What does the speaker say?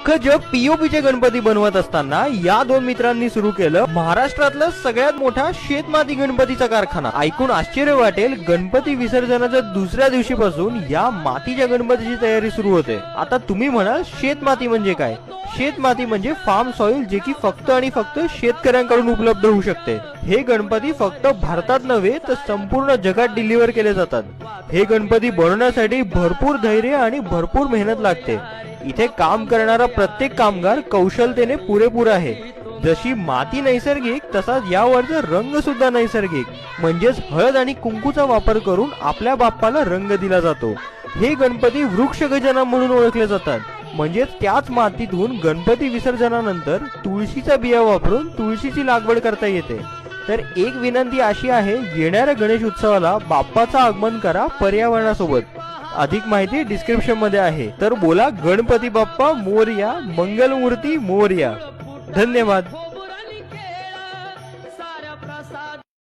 अख्खं जग पीओपीचे गणपती बनवत असताना या दोन मित्रांनी सुरू केलं महाराष्ट्रातलं सगळ्यात मोठा शेतमाती गणपतीचा कारखाना। ऐकून आश्चर्य वाटेल, गणपती विसर्जनाच्या दुसऱ्या दिवशीपासून या मातीच्या गणपतीची तयारी सुरू होते। आता तुम्ही म्हणाल शेतमाती म्हणजे काय? शेतमाती म्हणजे फार्म सॉइल, जे की फक्त आणि फक्त शेतकऱ्यांकडून उपलब्ध होऊ शकते। हे गणपती फक्त भारतात नव्हे तर संपूर्ण जगात डिलिव्हर केले जातात। हे गणपती बनवण्यासाठी भरपूर धैर्य आणि भरपूर मेहनत लागते। इथे काम करणारा प्रत्येक कामगार कौशलतेने पुरेपूर आहे। जशी माती नैसर्गिक, तसाच यावरचा रंग सुद्धा नैसर्गिक, म्हणजेच हळद आणि कुंकूचा वापर करून आपल्या बाप्पाला रंग दिला जातो। हे गणपती वृक्ष गजानन म्हणून ओळखले जातात, म्हणजेच त्याच मातीतून गणपती विसर्जनानंतर तुळशीचा बिया वापरून तुळशीची लागवड करता येते। तर एक विनंती अशी आहे, येणाऱ्या गणेश उत्सवाला बाप्पाचं आगमन करा पर्यावरणासोबत। अधिक माहिती डिस्क्रिप्शन मध्ये आहे। तर बोला गणपती बाप्पा मोरया, मंगलमूर्ती मोरया। धन्यवाद।